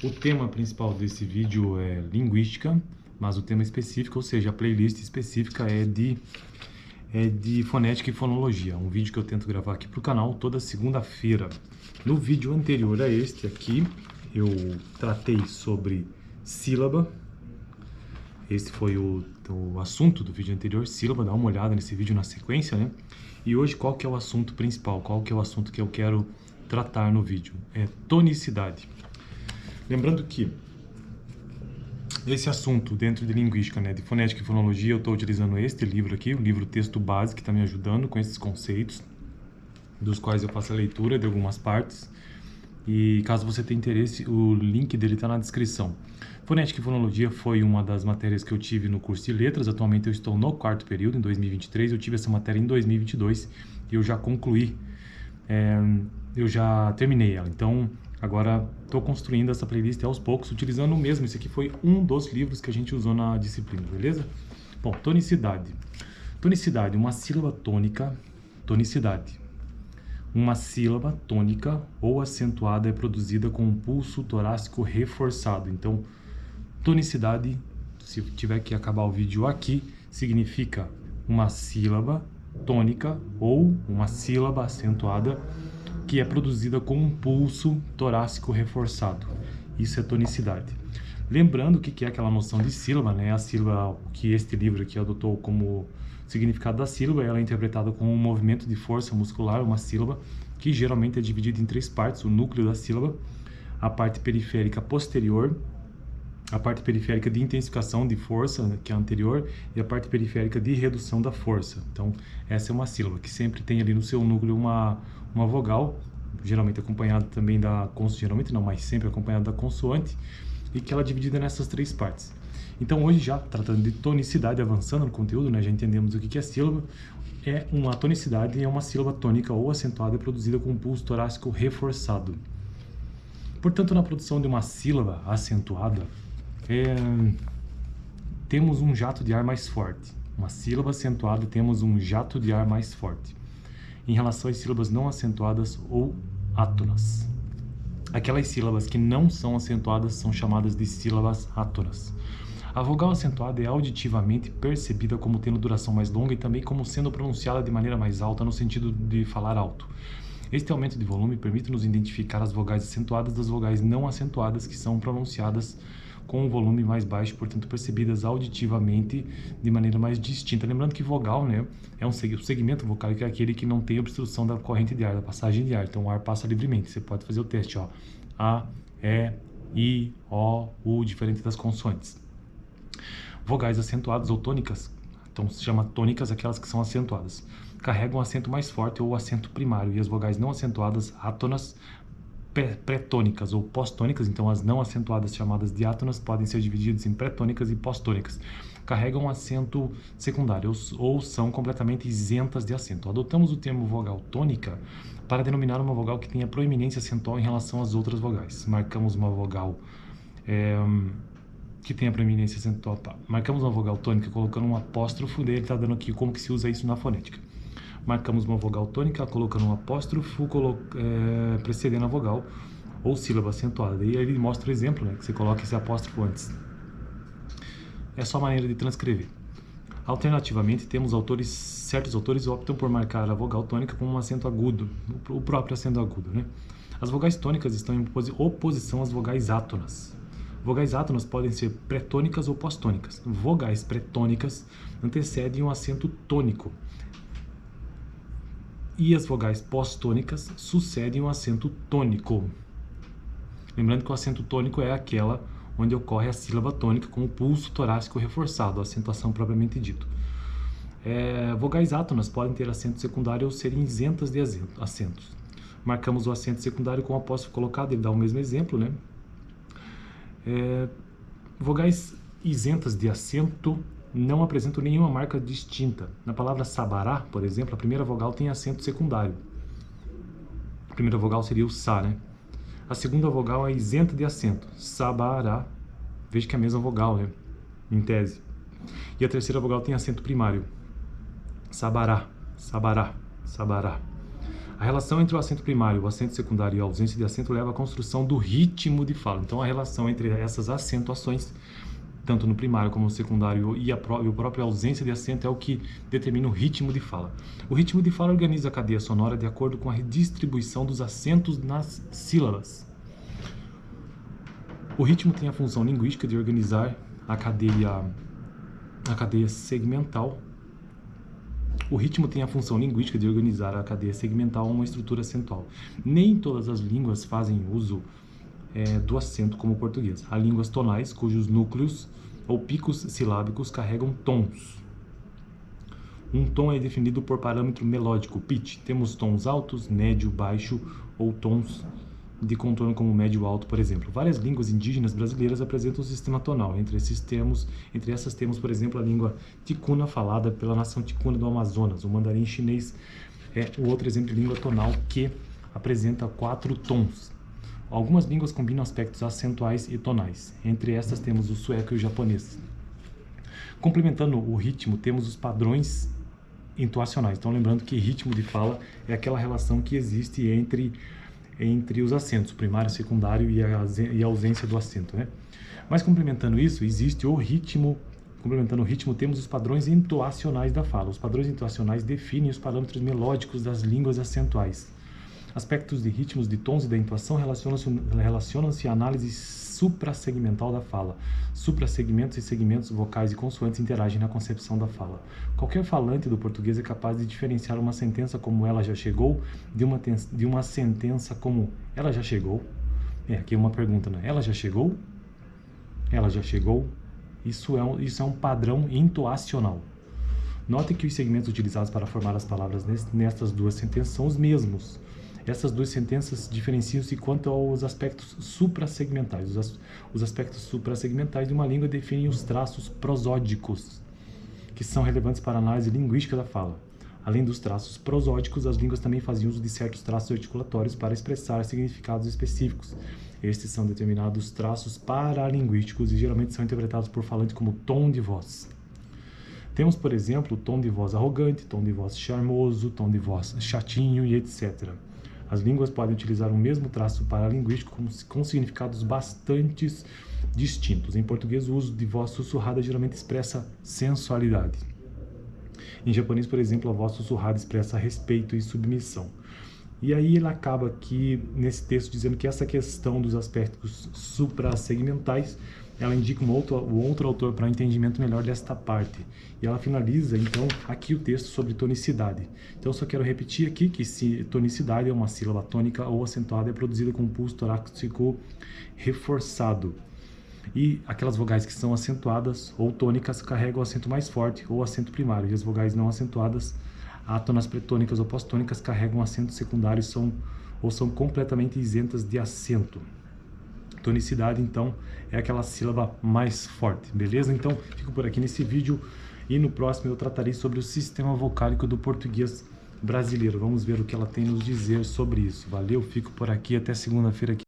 O tema principal desse vídeo é linguística, mas o tema específico, ou seja, a playlist específica é de fonética e fonologia. Um vídeo que eu tento gravar aqui para o canal toda segunda-feira. No vídeo anterior a este aqui, eu tratei sobre sílaba. Esse foi o assunto do vídeo anterior, sílaba. Dá uma olhada nesse vídeo na sequência, né? E hoje qual que é o assunto principal? Qual que é o assunto que eu quero tratar no vídeo? É tonicidade. Lembrando que esse assunto dentro de linguística, né, de fonética e fonologia, eu estou utilizando este livro aqui, o livro Texto Base, que está me ajudando com esses conceitos, dos quais eu faço a leitura de algumas partes. E caso você tenha interesse, o link dele está na descrição. Fonética e fonologia foi uma das matérias que eu tive no curso de letras. Atualmente eu estou no 4º período, em 2023. Eu tive essa matéria em 2022 e eu já concluí, eu já terminei ela. Então, agora estou construindo essa playlist aos poucos, utilizando o mesmo. Esse aqui foi um dos livros que a gente usou na disciplina, beleza? Bom, tonicidade. Tonicidade, uma sílaba tônica, tonicidade. Uma sílaba tônica ou acentuada é produzida com um pulso torácico reforçado. Então, tonicidade, se tiver que acabar o vídeo aqui, significa uma sílaba tônica ou uma sílaba acentuada que é produzida com um pulso torácico reforçado. Isso é tonicidade. Lembrando o que é aquela noção de sílaba, né? A sílaba que este livro aqui adotou como significado da sílaba, ela é interpretada como um movimento de força muscular, uma sílaba, que geralmente é dividida em 3 partes: o núcleo da sílaba, a parte periférica posterior, a parte periférica de intensificação de força, que é a anterior, e a parte periférica de redução da força. Então, essa é uma sílaba que sempre tem ali no seu núcleo uma vogal, geralmente acompanhada também da consoante, geralmente não, mas sempre acompanhada da consoante, e que ela é dividida nessas 3 partes. Então, hoje, já tratando de tonicidade, avançando no conteúdo, né, já entendemos o que é sílaba. Uma tonicidade é uma sílaba tônica ou acentuada produzida com um pulso torácico reforçado. Portanto, na produção de uma sílaba acentuada, temos um jato de ar mais forte. Uma sílaba acentuada, temos um jato de ar mais forte em relação às sílabas não acentuadas ou átonas. Aquelas sílabas que não são acentuadas são chamadas de sílabas átonas. A vogal acentuada é auditivamente percebida como tendo duração mais longa e também como sendo pronunciada de maneira mais alta, no sentido de falar alto. Este aumento de volume permite-nos identificar as vogais acentuadas das vogais não acentuadas, que são pronunciadas com um volume mais baixo, portanto percebidas auditivamente de maneira mais distinta. Lembrando que vogal, né, é o segmento vocálico, é aquele que não tem obstrução da corrente de ar, da passagem de ar. Então o ar passa livremente. Você pode fazer o teste, ó. A, E, I, O, U, diferente das consoantes. Vogais acentuadas ou tônicas, então se chama tônicas aquelas que são acentuadas, carregam um acento mais forte ou acento primário, e as vogais não acentuadas, átonas, pré-tônicas ou pós-tônicas, então as não acentuadas, chamadas diátonas, podem ser divididas em pré-tônicas e pós-tônicas, carregam um acento secundário ou são completamente isentas de acento. Adotamos o termo vogal tônica para denominar uma vogal que tenha proeminência acentual em relação às outras vogais. Marcamos uma vogal que tem a preeminência acentual, marcamos uma vogal tônica colocando um apóstrofo, daí ele está dando aqui como que se usa isso na fonética. Marcamos uma vogal tônica colocando um apóstrofo, precedendo a vogal ou sílaba acentuada. Daí ele mostra o exemplo, né, que você coloca esse apóstrofo antes. É só a maneira de transcrever. Alternativamente, certos autores optam por marcar a vogal tônica com um acento agudo, o próprio acento agudo, né? As vogais tônicas estão em oposição às vogais átonas. Vogais átonas podem ser pré-tônicas ou pós-tônicas. Vogais pré-tônicas antecedem um acento tônico. E as vogais pós-tônicas sucedem um acento tônico. Lembrando que o acento tônico é aquela onde ocorre a sílaba tônica com o pulso torácico reforçado, a acentuação propriamente dito. Vogais átonas podem ter acento secundário ou serem isentas de acentos. Marcamos o acento secundário com o apóstrofo colocado, ele dá o mesmo exemplo, né? Vogais isentas de acento não apresentam nenhuma marca distinta. Na palavra sabará, por exemplo, a primeira vogal tem acento secundário. A primeira vogal seria o sa, né? A segunda vogal é isenta de acento, sabará. Veja que é a mesma vogal, né? Em tese. E a terceira vogal tem acento primário, sabará, sabará, sabará. A relação entre o acento primário, o acento secundário e a ausência de acento leva à construção do ritmo de fala. Então, a relação entre essas acentuações, tanto no primário como no secundário, e a própria ausência de acento é o que determina o ritmo de fala. O ritmo de fala organiza a cadeia sonora de acordo com a redistribuição dos acentos nas sílabas. O ritmo tem a função linguística de organizar a cadeia segmental. O ritmo tem a função linguística de organizar a cadeia segmental a uma estrutura acentual. Nem todas as línguas fazem uso do acento como o português. Há línguas tonais cujos núcleos ou picos silábicos carregam tons. Um tom é definido por parâmetro melódico, pitch. Temos tons altos, médio, baixo ou tons de contorno como médio alto, por exemplo. Várias línguas indígenas brasileiras apresentam um sistema tonal. Entre essas temos, por exemplo, a língua ticuna falada pela nação ticuna do Amazonas. O mandarim chinês é o outro exemplo de língua tonal que apresenta 4 tons. Algumas línguas combinam aspectos acentuais e tonais. Entre essas temos o sueco e o japonês. Complementando o ritmo, temos os padrões entoacionais. Então, lembrando que ritmo de fala é aquela relação que existe entre os acentos, primário, secundário e a ausência do acento, né? Mas complementando isso, existe o ritmo. Complementando o ritmo, temos os padrões entoacionais da fala. Os padrões entoacionais definem os parâmetros melódicos das línguas acentuais. Aspectos de ritmos, de tons e da entoação relacionam-se à análise suprassegmental da fala. Suprassegmentos e segmentos vocais e consoantes interagem na concepção da fala. Qualquer falante do português é capaz de diferenciar uma sentença como ela já chegou de uma sentença como ela já chegou. Aqui é uma pergunta, né? Ela já chegou? Ela já chegou? Isso é um padrão entoacional. Note que os segmentos utilizados para formar as palavras nestas duas sentenças são os mesmos. Essas duas sentenças diferenciam-se quanto aos aspectos suprassegmentais. Os aspectos suprassegmentais de uma língua definem os traços prosódicos, que são relevantes para a análise linguística da fala. Além dos traços prosódicos, as línguas também faziam uso de certos traços articulatórios para expressar significados específicos. Estes são determinados traços paralinguísticos e geralmente são interpretados por falantes como tom de voz. Temos, por exemplo, o tom de voz arrogante, tom de voz charmoso, tom de voz chatinho e etc. As línguas podem utilizar o mesmo traço paralinguístico com significados bastante distintos. Em português, o uso de voz sussurrada geralmente expressa sensualidade. Em japonês, por exemplo, a voz sussurrada expressa respeito e submissão. E aí ele acaba aqui nesse texto dizendo que essa questão dos aspectos suprassegmentais, ela indica um outro autor para um entendimento melhor desta parte. E ela finaliza, então, aqui o texto sobre tonicidade. Então, eu só quero repetir aqui que tonicidade é uma sílaba tônica ou acentuada é produzida com um pulso torácico reforçado. E aquelas vogais que são acentuadas ou tônicas carregam o acento mais forte ou acento primário. E as vogais não acentuadas, átonas pretônicas ou pós-tônicas, carregam acento secundário ou são completamente isentas de acento. Tonicidade, então, é aquela sílaba mais forte, beleza? Então, fico por aqui nesse vídeo e no próximo eu tratarei sobre o sistema vocálico do português brasileiro. Vamos ver o que ela tem a nos dizer sobre isso. Valeu, fico por aqui, até segunda-feira aqui.